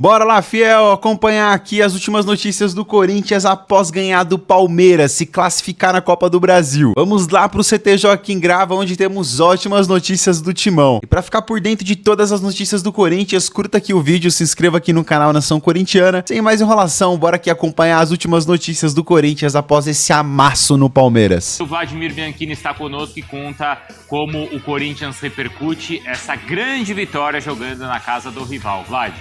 Bora lá, fiel, acompanhar aqui as últimas notícias do Corinthians após ganhar do Palmeiras, se classificar na Copa do Brasil. Vamos lá pro CT Joaquim Grava, onde temos ótimas notícias do Timão. E pra ficar por dentro de todas as notícias do Corinthians, curta aqui o vídeo, se inscreva aqui no canal Nação Corintiana. Sem mais enrolação, bora aqui acompanhar as últimas notícias do Corinthians após esse amasso no Palmeiras. O Vladimir Bianchini está conosco e conta como o Corinthians repercute essa grande vitória jogando na casa do rival. Vlad.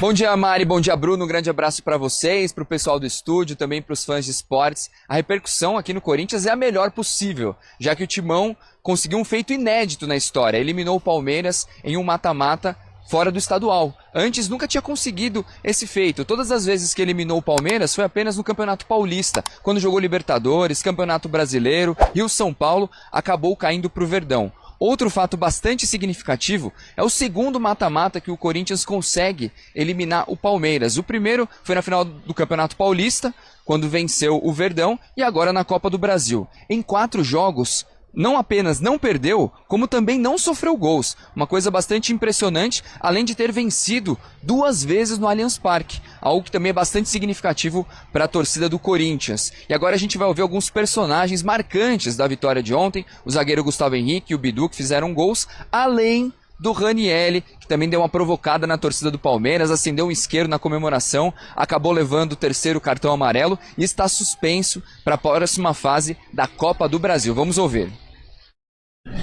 Bom dia, Mari, bom dia, Bruno, um grande abraço para vocês, para o pessoal do estúdio, também para os fãs de esportes. A repercussão aqui no Corinthians é a melhor possível, já que o Timão conseguiu um feito inédito na história, eliminou o Palmeiras em um mata-mata fora do estadual. Antes nunca tinha conseguido esse feito, todas as vezes que eliminou o Palmeiras foi apenas no Campeonato Paulista, quando jogou Libertadores, Campeonato Brasileiro e o São Paulo acabou caindo para o Verdão. Outro fato bastante significativo é o segundo mata-mata que o Corinthians consegue eliminar o Palmeiras. O primeiro foi na final do Campeonato Paulista, quando venceu o Verdão, e agora na Copa do Brasil. Em 4 jogos, não apenas não perdeu, como também não sofreu gols. Uma coisa bastante impressionante, além de ter vencido 2 vezes no Allianz Parque. Algo que também é bastante significativo para a torcida do Corinthians. E agora a gente vai ouvir alguns personagens marcantes da vitória de ontem. O zagueiro Gustavo Henrique e o Bidu, que fizeram gols, além do Ranieri, que também deu uma provocada na torcida do Palmeiras, acendeu um isqueiro na comemoração, acabou levando o 3º cartão amarelo e está suspenso para a próxima fase da Copa do Brasil. Vamos ouvir.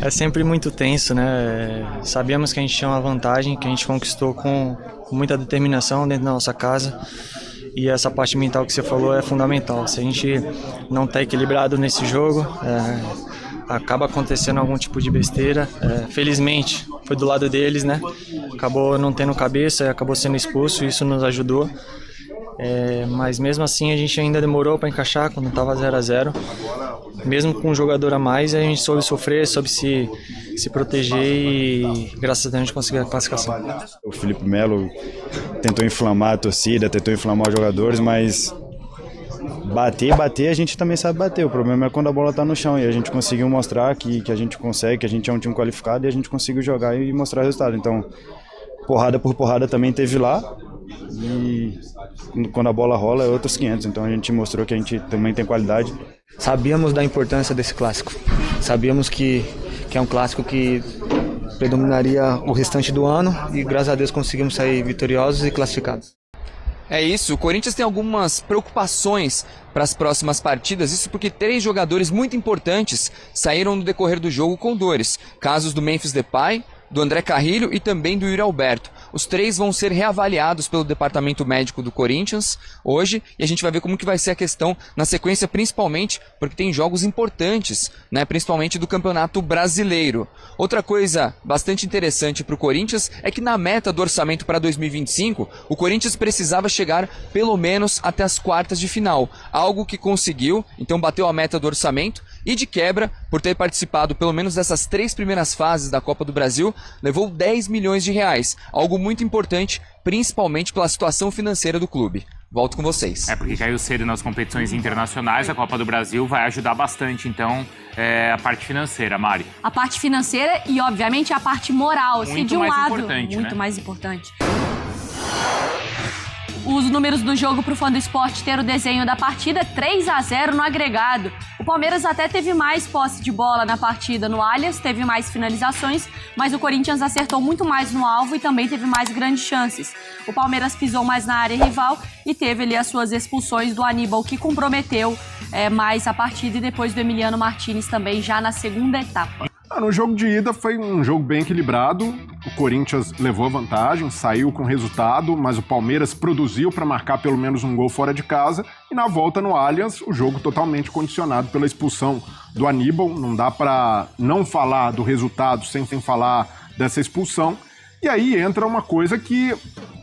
É sempre muito tenso, né? Sabíamos que a gente tinha uma vantagem, que a gente conquistou com muita determinação dentro da nossa casa. E essa parte mental que você falou é fundamental. Se a gente não está equilibrado nesse jogo, acaba acontecendo algum tipo de besteira. Felizmente, foi do lado deles, né? Acabou não tendo cabeça, acabou sendo expulso, e isso nos ajudou. Mas mesmo assim a gente ainda demorou para encaixar quando estava 0-0. Mesmo com um jogador a mais, a gente soube sofrer, soube se proteger e graças a Deus a gente conseguiu a classificação. O Felipe Melo tentou inflamar a torcida, tentou inflamar os jogadores, mas bater, a gente também sabe bater. O problema é quando a bola está no chão e a gente conseguiu mostrar que a gente consegue, que a gente é um time qualificado e a gente conseguiu jogar e mostrar o resultado. Então, porrada por porrada também teve lá e quando a bola rola é outros 500. Então a gente mostrou que a gente também tem qualidade. Sabíamos da importância desse clássico. Sabíamos que é um clássico que predominaria o restante do ano e graças a Deus conseguimos sair vitoriosos e classificados. É isso, o Corinthians tem algumas preocupações para as próximas partidas, isso porque 3 jogadores muito importantes saíram no decorrer do jogo com dores. Casos do Memphis Depay, do André Carrilho e também do Yuri Alberto. Os 3 vão ser reavaliados pelo departamento médico do Corinthians hoje e a gente vai ver como que vai ser a questão na sequência, principalmente porque tem jogos importantes, né, principalmente do Campeonato Brasileiro. Outra coisa bastante interessante para o Corinthians é que na meta do orçamento para 2025, o Corinthians precisava chegar pelo menos até as quartas de final, algo que conseguiu, então bateu a meta do orçamento e de quebra, por ter participado pelo menos dessas 3 primeiras fases da Copa do Brasil, levou 10 milhões de reais, algo muito importante, principalmente pela situação financeira do clube. Volto com vocês. Porque caiu cedo nas competições internacionais, a Copa do Brasil vai ajudar bastante, então, a parte financeira, Mari. A parte financeira e, obviamente, a parte moral. Muito de um mais lado, importante, muito né? mais importante. Os números do jogo para o fã do esporte ter o desenho da partida, 3-0 no agregado. O Palmeiras até teve mais posse de bola na partida no Allianz, teve mais finalizações, mas o Corinthians acertou muito mais no alvo e também teve mais grandes chances. O Palmeiras pisou mais na área rival e teve ali as suas expulsões do Aníbal, que comprometeu mais a partida, e depois do Emiliano Martínez também já na segunda etapa. No jogo de ida foi um jogo bem equilibrado, o Corinthians levou a vantagem, saiu com resultado, mas o Palmeiras produziu para marcar pelo menos um gol fora de casa, e na volta no Allianz, o jogo totalmente condicionado pela expulsão do Aníbal. Não dá para não falar do resultado sem falar dessa expulsão. E aí entra uma coisa que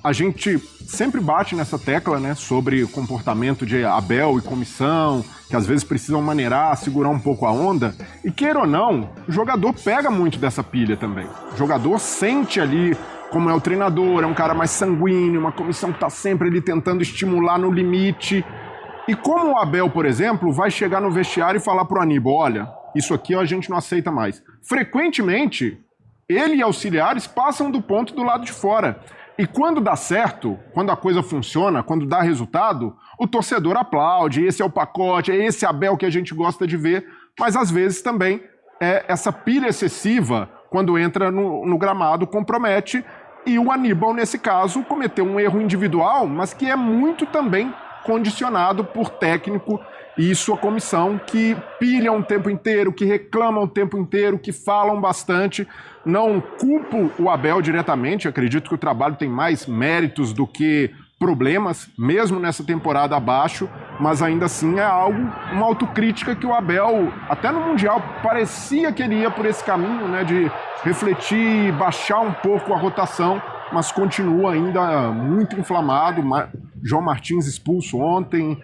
a gente sempre bate nessa tecla, né, sobre o comportamento de Abel e comissão, que às vezes precisam maneirar, segurar um pouco a onda. E queira ou não, o jogador pega muito dessa pilha também. O jogador sente ali como é o treinador, é um cara mais sanguíneo, uma comissão que está sempre ali tentando estimular no limite. E como o Abel, por exemplo, vai chegar no vestiário e falar pro Aníbal, olha, isso aqui a gente não aceita mais. Frequentemente, ele e auxiliares passam do ponto do lado de fora. E quando dá certo, quando a coisa funciona, quando dá resultado, o torcedor aplaude, esse é o pacote, é esse Abel que a gente gosta de ver, mas às vezes também essa pilha excessiva, quando entra no gramado, compromete, e o Aníbal, nesse caso, cometeu um erro individual, mas que é muito também condicionado por técnico e sua comissão, que pilham o tempo inteiro, que reclamam o tempo inteiro, que falam bastante. Não culpo o Abel diretamente, acredito que o trabalho tem mais méritos do que problemas, mesmo nessa temporada abaixo, mas ainda assim é uma autocrítica que o Abel, até no Mundial, parecia que ele ia por esse caminho, né, de refletir, baixar um pouco a rotação, mas continua ainda muito inflamado. João Martins expulso ontem,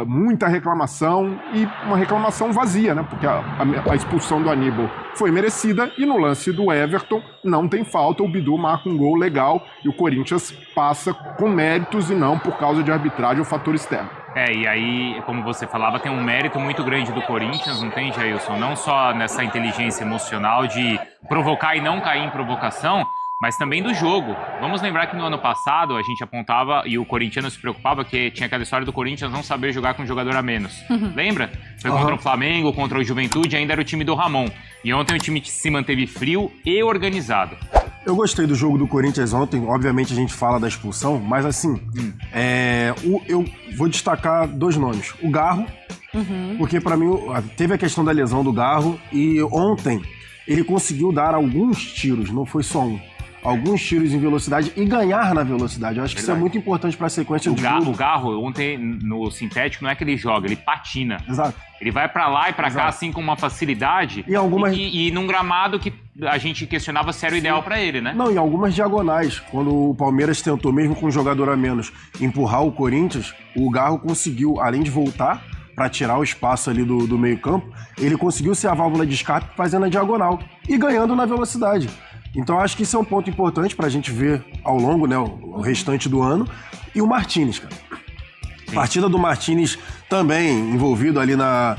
muita reclamação, e uma reclamação vazia, né? Porque a expulsão do Aníbal foi merecida, e no lance do Everton não tem falta, o Bidu marca um gol legal e o Corinthians passa com méritos e não por causa de arbitragem ou fator externo. E aí, como você falava, tem um mérito muito grande do Corinthians, não tem, Jailson? Não só nessa inteligência emocional de provocar e não cair em provocação, mas também do jogo. Vamos lembrar que no ano passado a gente apontava, e o corintiano se preocupava, que tinha aquela história do Corinthians não saber jogar com um jogador a menos. Lembra? Foi contra o Flamengo, contra o Juventude, ainda era o time do Ramon. E ontem o time se manteve frio e organizado. Eu gostei do jogo do Corinthians ontem, obviamente a gente fala da expulsão, mas assim, eu vou destacar 2 nomes. O Garro, porque pra mim teve a questão da lesão do Garro, e ontem ele conseguiu dar alguns tiros, não foi só um. Alguns tiros em velocidade e ganhar na velocidade. Eu acho que isso é muito importante para a sequência do jogo. O Garro, ontem no sintético, não é que ele joga, ele patina. Exato. Ele vai para lá e para cá, assim, com uma facilidade. E num gramado que a gente questionava se era o ideal para ele, né? Não, em algumas diagonais. Quando o Palmeiras tentou, mesmo com um jogador a menos, empurrar o Corinthians, o Garro conseguiu, além de voltar para tirar o espaço ali do meio-campo, ele conseguiu ser a válvula de escape fazendo a diagonal e ganhando na velocidade. Então acho que isso é um ponto importante pra gente ver ao longo, né, o restante do ano. E o Martínez, cara. A partida do Martínez também envolvido ali na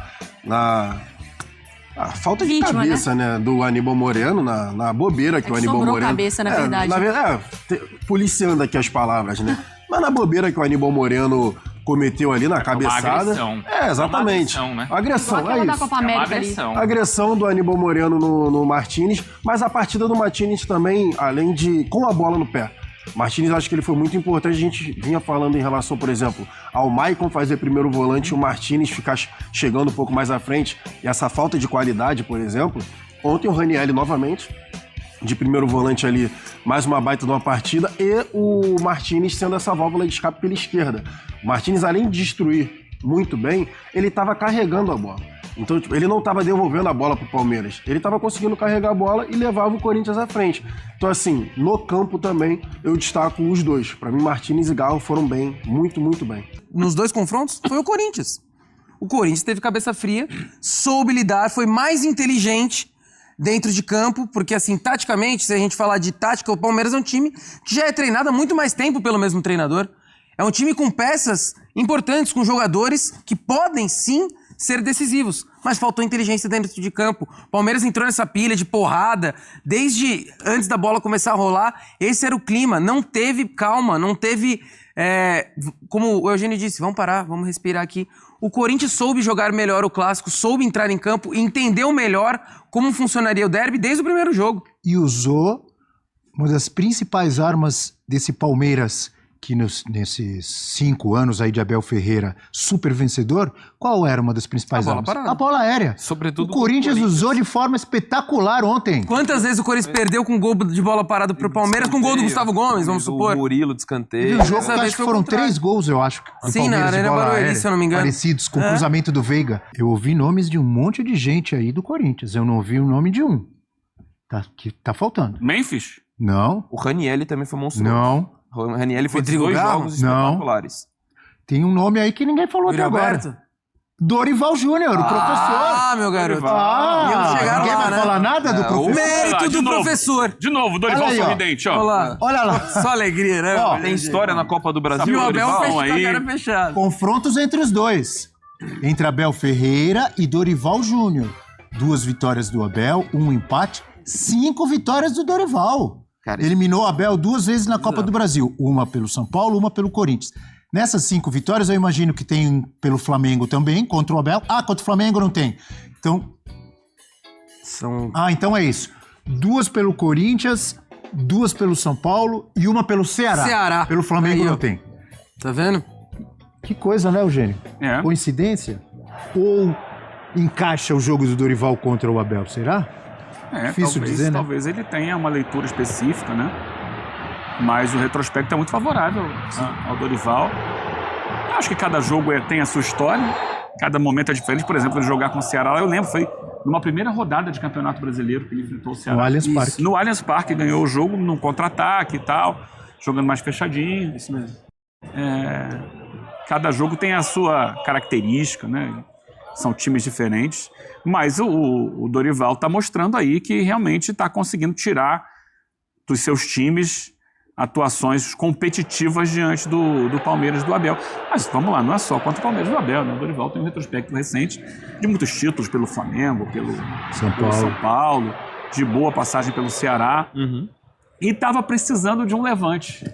falta de cabeça, né, do Aníbal Moreno, na bobeira que o Aníbal Moreno... cabeça, na verdade. Policiando aqui as palavras, né? Mas na bobeira que o Aníbal Moreno cometeu ali na cabeçada. Agressão. Exatamente. Agressão, né? Agressão, é isso. Agressão. Agressão do Aníbal Moreno no Martínez, mas a partida do Martínez também, além de com a bola no pé. Martínez, acho que ele foi muito importante. A gente vinha falando em relação, por exemplo, ao Maicon fazer primeiro volante e o Martínez ficar chegando um pouco mais à frente, e essa falta de qualidade, por exemplo. Ontem o Ranieri novamente de primeiro volante ali, mais uma baita de uma partida, e o Martínez sendo essa válvula de escape pela esquerda. O Martínez, além de destruir muito bem, ele estava carregando a bola. Então, ele não estava devolvendo a bola pro Palmeiras. Ele estava conseguindo carregar a bola e levava o Corinthians à frente. Então, assim, no campo também, eu destaco os dois. Para mim, Martínez e Garro foram bem, muito, muito bem. Nos 2 confrontos, foi o Corinthians. O Corinthians teve cabeça fria, soube lidar, foi mais inteligente dentro de campo, porque assim, taticamente, se a gente falar de tática, o Palmeiras é um time que já é treinado há muito mais tempo pelo mesmo treinador. É um time com peças importantes, com jogadores que podem sim ser decisivos, mas faltou inteligência dentro de campo. O Palmeiras entrou nessa pilha de porrada, desde antes da bola começar a rolar, esse era o clima, não teve calma, não teve, como o Eugênio disse, vamos parar, vamos respirar aqui. O Corinthians soube jogar melhor o clássico, soube entrar em campo e entendeu melhor como funcionaria o derby desde o primeiro jogo. E usou uma das principais armas desse Palmeiras, que nesses 5 anos aí de Abel Ferreira, super vencedor, qual era uma das principais armas? A bola aérea. Sobretudo o Corinthians usou de forma espetacular ontem. Quantas vezes o Corinthians perdeu com gol de bola parada pro Palmeiras, com gol do Gustavo Gomes, vamos supor? O Murilo de escanteio. No jogo, acho que foram 3 gols, eu acho. Sim, na Arena Barueri, se eu não me engano. Parecidos com o cruzamento do Veiga. Eu ouvi nomes de um monte de gente aí do Corinthians. Eu não ouvi o nome de um. Que tá faltando. Memphis? Não. O Ranieri também foi monstruoso. Não. O Ranieri foi Rodrigo 2 Garro? jogos espetaculares. Tem um nome aí que ninguém falou até agora. Dorival Júnior, o professor. Ah, meu garoto. Ninguém vai falar nada do professor? O mérito do professor. De novo, Dorival sorridente, ó. Olha lá. Só alegria, né? Ó, tem história na Copa do Brasil. E o Abel Dorival com a aí. cara fechada. Confrontos entre os dois. Entre Abel Ferreira e Dorival Júnior. 2 vitórias do Abel, 1 empate 5 vitórias do Dorival. Cara, eliminou o Abel 2 vezes na Copa do Brasil. Uma pelo São Paulo, uma pelo Corinthians. Nessas 5 vitórias, eu imagino que tem pelo Flamengo também, contra o Abel. Contra o Flamengo não tem. Então... então é isso. 2 pelo Corinthians, 2 pelo São Paulo e uma pelo Ceará. Pelo Flamengo não tem. Tá vendo? Que coisa, né, Eugênio? Coincidência? Ou encaixa o jogo do Dorival contra o Abel, será? Difícil dizer, né? Talvez ele tenha uma leitura específica, né? Mas o retrospecto é muito favorável ao Dorival. Eu acho que cada jogo tem a sua história, cada momento é diferente. Por exemplo, ele jogar com o Ceará, eu lembro, foi numa primeira rodada de Campeonato Brasileiro que ele enfrentou o Ceará. No Allianz Parque. No Allianz Parque, ganhou o jogo num contra-ataque e tal, jogando mais fechadinho. Isso mesmo. Cada jogo tem a sua característica, né? São times diferentes, mas o Dorival está mostrando aí que realmente está conseguindo tirar dos seus times atuações competitivas diante do Palmeiras e do Abel. Mas vamos lá, não é só contra o Palmeiras e do Abel, né? O Dorival tem um retrospecto recente de muitos títulos pelo Flamengo, pelo São Paulo, de boa passagem pelo Ceará. E estava precisando de um levante.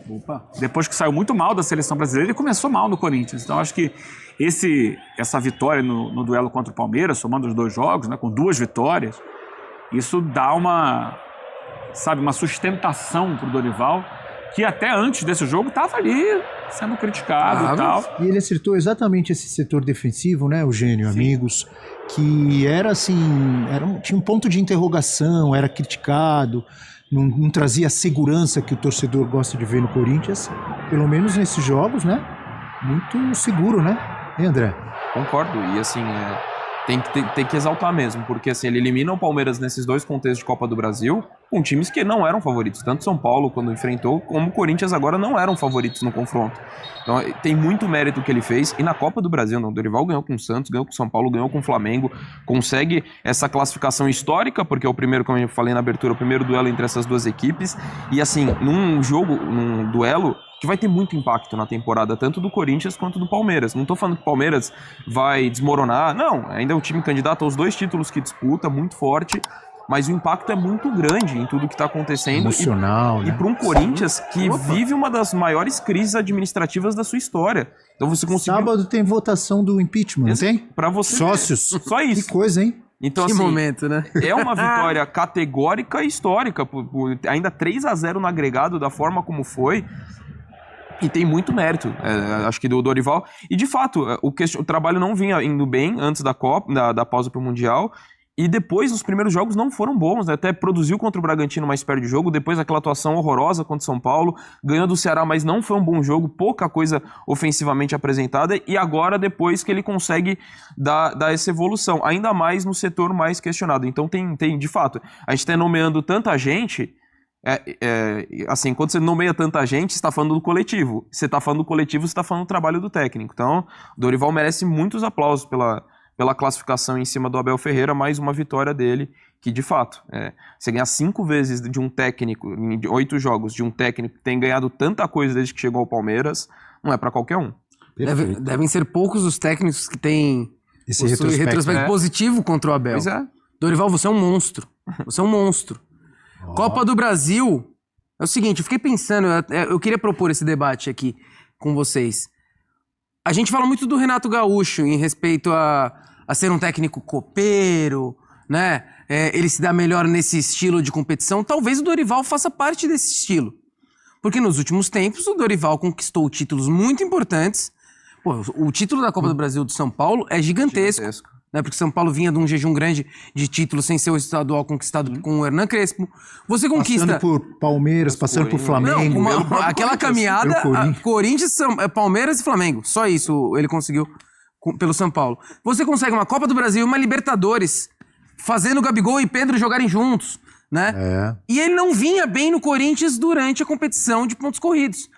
Depois que saiu muito mal da seleção brasileira, ele começou mal no Corinthians. Então acho que essa vitória no duelo contra o Palmeiras, somando os 2 jogos, né, com 2 vitórias, isso dá uma sustentação para o Dorival, que até antes desse jogo estava ali sendo criticado e tal. E ele acertou exatamente esse setor defensivo, né, Eugênio, amigos, que era assim, tinha um ponto de interrogação, era criticado, não trazia a segurança que o torcedor gosta de ver no Corinthians, pelo menos nesses jogos, né? Muito seguro, né? E André? Concordo, e assim, tem que exaltar mesmo, porque assim, ele elimina o Palmeiras nesses 2 contextos de Copa do Brasil, com times que não eram favoritos, tanto São Paulo quando enfrentou, como o Corinthians agora não eram favoritos no confronto. Então tem muito mérito que ele fez, e na Copa do Brasil, o Dorival ganhou com o Santos, ganhou com o São Paulo, ganhou com o Flamengo, consegue essa classificação histórica, porque é o primeiro, como eu falei na abertura, o primeiro duelo entre essas 2 equipes, e assim, num duelo que vai ter muito impacto na temporada, tanto do Corinthians quanto do Palmeiras. Não tô falando que o Palmeiras vai desmoronar, não, ainda é um time candidato aos 2 títulos que disputa, muito forte, mas o impacto é muito grande em tudo que está acontecendo. Emocional, né? E para um Corinthians que vive uma das maiores crises administrativas da sua história. Então você conseguiu... Sábado tem votação do impeachment, não tem? Para você sócios. Só isso. Que coisa, hein? Então, que assim, momento, né? É uma vitória categórica e histórica, ainda 3-0 no agregado, da forma como foi. E tem muito mérito, acho que do Dorival. E de fato, o trabalho não vinha indo bem antes da Copa, da pausa para o Mundial. E depois, os primeiros jogos não foram bons, né? Até produziu contra o Bragantino, mas perde o jogo. Depois, aquela atuação horrorosa contra o São Paulo. Ganhou do Ceará, mas não foi um bom jogo. Pouca coisa ofensivamente apresentada. E agora, depois que ele consegue dar essa evolução. Ainda mais no setor mais questionado. Então, tem de fato, a gente está nomeando tanta gente... assim, quando você nomeia tanta gente, você está falando do coletivo. Você está falando do coletivo, você está falando do trabalho do técnico. Então, o Dorival merece muitos aplausos pela classificação em cima do Abel Ferreira, mais uma vitória dele, que de fato, você ganhar 5 vezes de um técnico, em 8 jogos, de um técnico que tem ganhado tanta coisa desde que chegou ao Palmeiras, não é para qualquer um. Devem ser poucos os técnicos que têm esse retrospecto positivo contra o Abel. Pois é. Dorival, você é um monstro. Você é um monstro. Copa do Brasil, é o seguinte, eu fiquei pensando, eu queria propor esse debate aqui com vocês. A gente fala muito do Renato Gaúcho em respeito a ser um técnico copeiro, né? Ele se dá melhor nesse estilo de competição. Talvez o Dorival faça parte desse estilo. Porque nos últimos tempos o Dorival conquistou títulos muito importantes. Pô, o título da Copa do Brasil do São Paulo é gigantesco. Né? Porque São Paulo vinha de um jejum grande de títulos sem ser o estadual conquistado com o Hernan Crespo. Você conquista... Passando por Palmeiras, passando por Flamengo. Não, aquela caminhada, Corinthians, Palmeiras e Flamengo. Só isso ele conseguiu pelo São Paulo. Você consegue uma Copa do Brasil e uma Libertadores, fazendo Gabigol e Pedro jogarem juntos, né? E ele não vinha bem no Corinthians durante a competição de pontos corridos.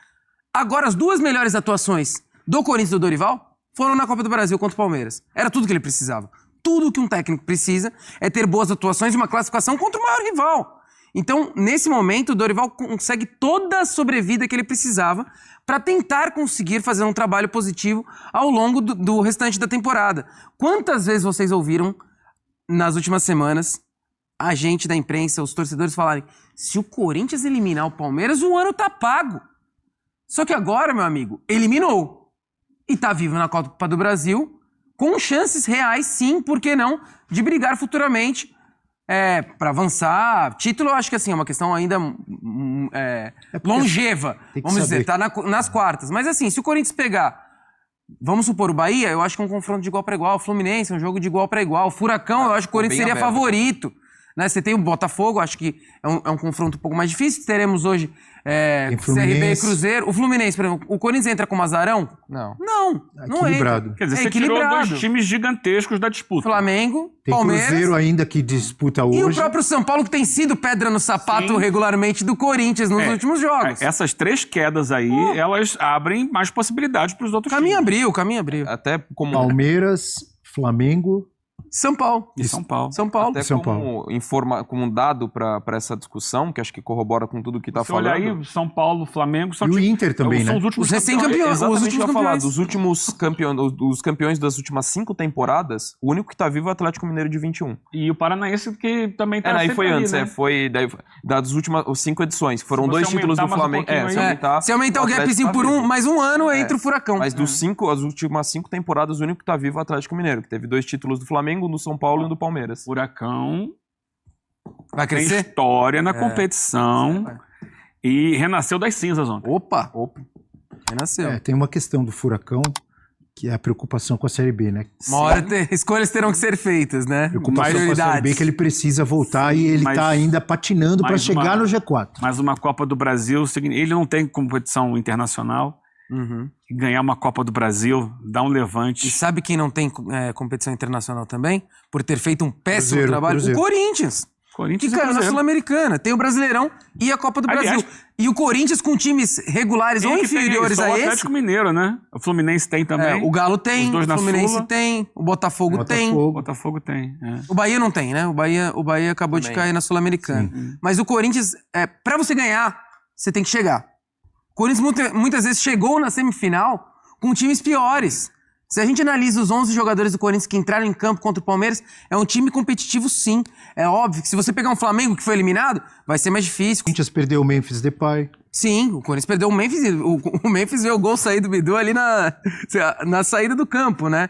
Agora, as 2 melhores atuações do Corinthians e do Dorival foram na Copa do Brasil contra o Palmeiras. Era tudo que ele precisava. Tudo que um técnico precisa é ter boas atuações e uma classificação contra o maior rival. Então, nesse momento, o Dorival consegue toda a sobrevida que ele precisava para tentar conseguir fazer um trabalho positivo ao longo do restante da temporada. Quantas vezes vocês ouviram, nas últimas semanas, a gente da imprensa, os torcedores falarem, se o Corinthians eliminar o Palmeiras, o ano tá pago. Só que agora, meu amigo, eliminou. E tá vivo na Copa do Brasil, com chances reais, sim, por que não, de brigar futuramente para avançar. Título, eu acho que assim, é uma questão ainda longeva. Vamos dizer, tá nas quartas. Mas assim, se o Corinthians pegar, vamos supor, o Bahia, eu acho que é um confronto de igual para igual. O Fluminense é um jogo de igual para igual. O Furacão, eu acho que o Corinthians seria favorito. Né? Você tem o Botafogo, acho que é um confronto um pouco mais difícil. Teremos hoje CRB e Cruzeiro. O Fluminense, por exemplo, o Corinthians entra com o Mazarão? Não. Não equilibrado. Quer dizer, você tirou dois times gigantescos da disputa. Flamengo, tem Palmeiras. Cruzeiro ainda que disputa hoje. E o próprio São Paulo, que tem sido pedra no sapato regularmente do Corinthians nos últimos jogos. Essas 3 quedas aí, elas abrem mais possibilidades para os outros times. Caminho abriu. Até como... Palmeiras, Flamengo... São Paulo. E São Paulo. Até como um dado para essa discussão, que acho que corrobora com tudo que tá falando. Olha aí, São Paulo, Flamengo... E o Inter também, são né? Os últimos recém-campeões. Os últimos campeões. Os campeões das últimas 5 temporadas, o único que tá vivo é o Atlético Mineiro de 21. E o Paranaense que também tá aí foi ali, antes, né? Foi das últimas 5 edições. Foram 2 títulos do Flamengo. Se aumentar o gapzinho por mais um ano, entra o Furacão. Mas as últimas 5 temporadas, o único que tá vivo é o Atlético Mineiro, que teve 2 títulos do Flamengo, um do São Paulo e um do Palmeiras. Furacão vai crescer? Tem história na competição e renasceu das cinzas ontem. Opa. Renasceu. Tem uma questão do Furacão, que é a preocupação com a Série B, né? Uma hora escolhas terão que ser feitas, né? Preocupação com a Série B, que ele precisa voltar e ele tá ainda patinando para chegar no G4. Mas uma Copa do Brasil, ele não tem competição internacional. Ganhar uma Copa do Brasil, dar um levante. E sabe quem não tem competição internacional também? Por ter feito um péssimo trabalho? O Corinthians. Que caiu na Sul-Americana. Tem o Brasileirão e a Copa do Brasil. E o Corinthians com times regulares ou inferiores a esse. O Atlético Mineiro, né? O Fluminense tem também. O Galo tem, o Fluminense tem, o Botafogo tem. O Botafogo tem. O Bahia não tem, né? O Bahia acabou de cair na Sul-Americana. Mas o Corinthians, pra você ganhar, você tem que chegar. O Corinthians muitas vezes chegou na semifinal com times piores. Se a gente analisa os 11 jogadores do Corinthians que entraram em campo contra o Palmeiras, é um time competitivo, sim. É óbvio que se você pegar um Flamengo que foi eliminado, vai ser mais difícil. O Corinthians perdeu o Memphis Depay. Sim, o Corinthians perdeu o Memphis. O Memphis viu o gol sair do Bidu ali na saída do campo, né?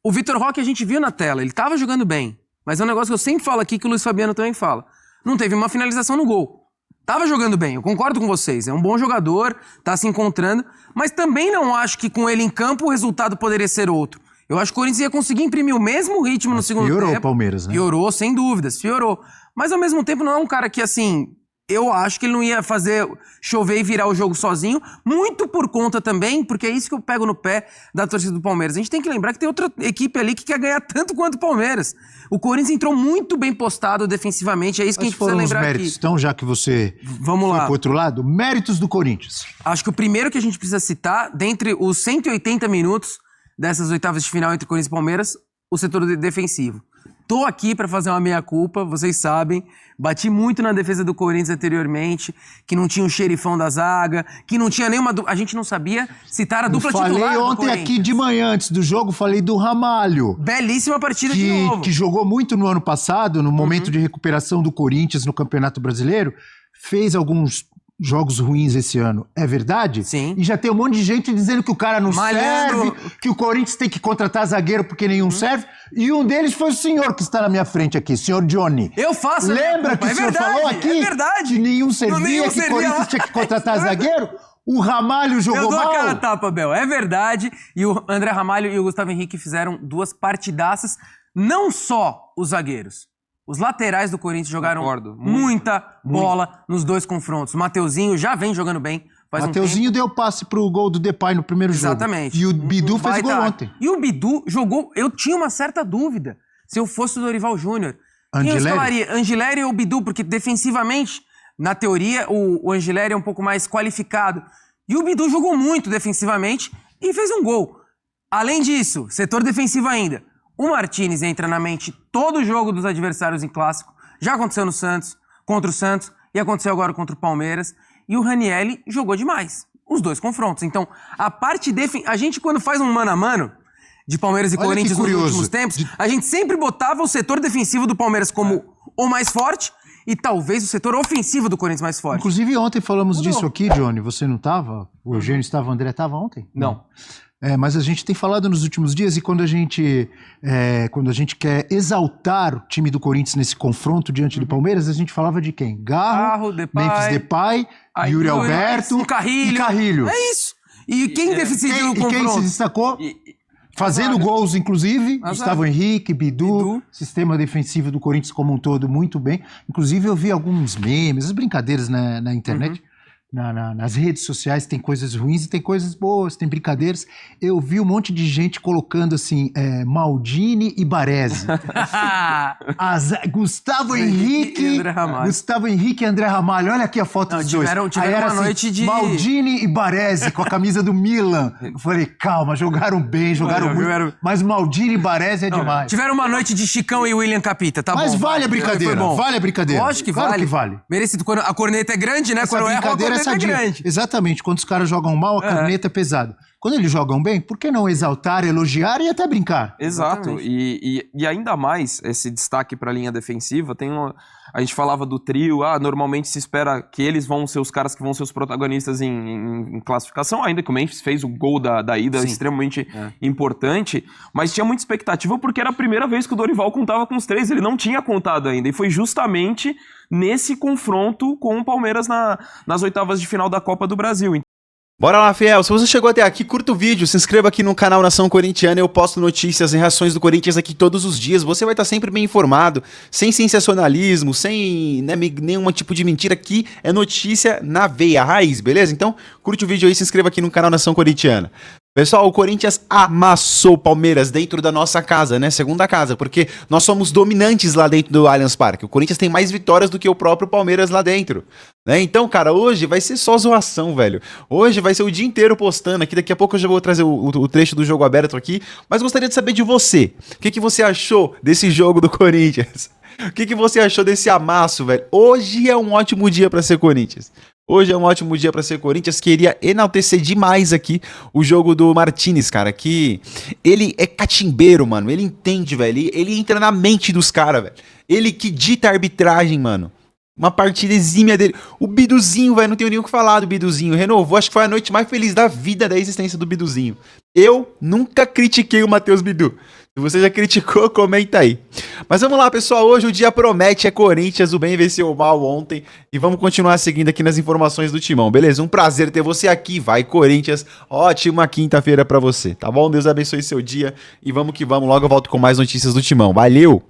O Vitor Roque a gente viu na tela, ele tava jogando bem. Mas é um negócio que eu sempre falo aqui, que o Luiz Fabiano também fala. Não teve uma finalização no gol. Tava jogando bem, eu concordo com vocês. É um bom jogador, tá se encontrando. Mas também não acho que com ele em campo o resultado poderia ser outro. Eu acho que o Corinthians ia conseguir imprimir o mesmo ritmo no segundo tempo. Piorou o Palmeiras, né? Piorou, sem dúvidas, piorou. Mas ao mesmo tempo não é um cara que, assim... Eu acho que ele não ia fazer chover e virar o jogo sozinho, muito por conta também, porque é isso que eu pego no pé da torcida do Palmeiras. A gente tem que lembrar que tem outra equipe ali que quer ganhar tanto quanto o Palmeiras. O Corinthians entrou muito bem postado defensivamente, é isso que a gente precisa lembrar méritos, aqui. Então, já que você Vamos lá. foi pro outro lado, méritos do Corinthians. Acho que o primeiro que a gente precisa citar, dentre os 180 minutos dessas oitavas de final entre Corinthians e Palmeiras, o setor defensivo. Tô aqui para fazer uma meia-culpa, vocês sabem. Bati muito na defesa do Corinthians anteriormente, que não tinha o xerifão da zaga, que não tinha nenhuma... A gente não sabia citar a dupla titular do Falei ontem aqui de manhã, antes do jogo, falei do Ramalho. Belíssima partida de novo. Que jogou muito no ano passado, no momento de recuperação do Corinthians no Campeonato Brasileiro. Fez alguns jogos ruins esse ano, é verdade? Sim. E já tem um monte de gente dizendo que o cara não serve, que o Corinthians tem que contratar zagueiro porque nenhum serve. E um deles foi o senhor que está na minha frente aqui, senhor Johnny. Eu faço. Lembra que o senhor falou aqui que nenhum servia, que o Corinthians tinha que contratar zagueiro? O Ramalho jogou mal? Eu dou a cara a tapa, Bel. É verdade. E o André Ramalho e o Gustavo Henrique fizeram 2 partidaças. Não só os zagueiros. Os laterais do Corinthians jogaram muita bola nos 2 confrontos. O Mateuzinho já vem jogando bem. Mateuzinho deu passe pro gol do Depay no primeiro jogo. Exatamente. E o Bidu fez gol ontem. E o Bidu jogou... Eu tinha uma certa dúvida se eu fosse o Dorival Júnior. Quem eu escalaria? Angileri ou Bidu? Porque defensivamente, na teoria, o Angileri é um pouco mais qualificado. E o Bidu jogou muito defensivamente e fez um gol. Além disso, setor defensivo ainda. O Martínez entra na mente todo o jogo dos adversários em clássico. Já aconteceu no Santos, contra o Santos, e aconteceu agora contra o Palmeiras. E o Ranielli jogou demais. Os 2 confrontos. Então, a parte a gente, quando faz um mano a mano de Palmeiras e Corinthians nos últimos tempos, a gente sempre botava o setor defensivo do Palmeiras como ou mais forte, e talvez o setor ofensivo do Corinthians mais forte. Inclusive ontem falamos disso aqui, Johnny, você não estava? O Eugênio estava, o André estava ontem? Não. Mas a gente tem falado nos últimos dias e quando a gente quer exaltar o time do Corinthians nesse confronto diante do Palmeiras, a gente falava de quem? Garro, Depay, Memphis Depay, Yuri Alberto Carrilho. E Carrilho. É isso. E quem decidiu o confronto? Quem se destacou? Fazendo gols, inclusive, Gustavo Henrique, Bidu, sistema defensivo do Corinthians como um todo muito bem. Inclusive eu vi alguns memes, as brincadeiras na internet, nas redes sociais, tem coisas ruins e tem coisas boas, tem brincadeiras. Eu vi um monte de gente colocando assim, Maldini e Baresi. Gustavo Henrique e André Ramalho. Olha aqui a foto dos dois. Tiveram uma noite de... Maldini e Baresi com a camisa do Milan. Eu falei, calma, jogaram bem, jogaram muito. Mas Maldini e Baresi demais. Tiveram uma noite de Chicão e William Capita, tá bom. Mas vale a brincadeira, vale a brincadeira. Lógico que claro vale. que vale. Merecido. Quando a corneta é grande, né? Quando erra, a corneta é grande. Exatamente. Quando os caras jogam mal, a corneta é pesada. Quando eles jogam bem, por que não exaltar, elogiar e até brincar? Exato. E ainda mais esse destaque para a linha defensiva. A gente falava do trio, normalmente se espera que eles vão ser os caras que vão ser os protagonistas em classificação, ainda que o Memphis fez o gol da ida extremamente importante, mas tinha muita expectativa porque era a primeira vez que o Dorival contava com os três, ele não tinha contado ainda, e foi justamente nesse confronto com o Palmeiras nas oitavas de final da Copa do Brasil. Bora lá, fiel. Se você chegou até aqui, curta o vídeo, se inscreva aqui no canal Nação Corintiana. Eu posto notícias e reações do Corinthians aqui todos os dias. Você vai estar sempre bem informado, sem sensacionalismo, sem nenhum tipo de mentira. Aqui é notícia na veia, raiz, beleza? Então, curte o vídeo aí, se inscreva aqui no canal Nação Corintiana. Pessoal, o Corinthians amassou o Palmeiras dentro da nossa casa, né? Segunda casa, porque nós somos dominantes lá dentro do Allianz Parque. O Corinthians tem mais vitórias do que o próprio Palmeiras lá dentro, né? Então, cara, hoje vai ser só zoação, velho. Hoje vai ser o dia inteiro postando aqui. Daqui a pouco eu já vou trazer o trecho do jogo aberto aqui. Mas gostaria de saber de você. O que você achou desse jogo do Corinthians? O que você achou desse amasso, velho? Hoje é um ótimo dia pra ser Corinthians. Hoje é um ótimo dia para ser Corinthians. Queria enaltecer demais aqui o jogo do Martinez, cara, que ele é catimbeiro, mano. Ele entende, velho. Ele entra na mente dos caras, velho. Ele que dita a arbitragem, mano. Uma partida exímia dele. O Biduzinho, velho, não tenho nem o que falar do Biduzinho. Renovou, acho que foi a noite mais feliz da vida da existência do Biduzinho. Eu nunca critiquei o Matheus Bidu. Se você já criticou, comenta aí. Mas vamos lá, pessoal. Hoje o dia promete, é Corinthians. O bem venceu o mal ontem. E vamos continuar seguindo aqui nas informações do Timão, beleza? Um prazer ter você aqui. Vai, Corinthians. Ótima quinta-feira pra você, tá bom? Deus abençoe seu dia. E vamos que vamos. Logo eu volto com mais notícias do Timão. Valeu!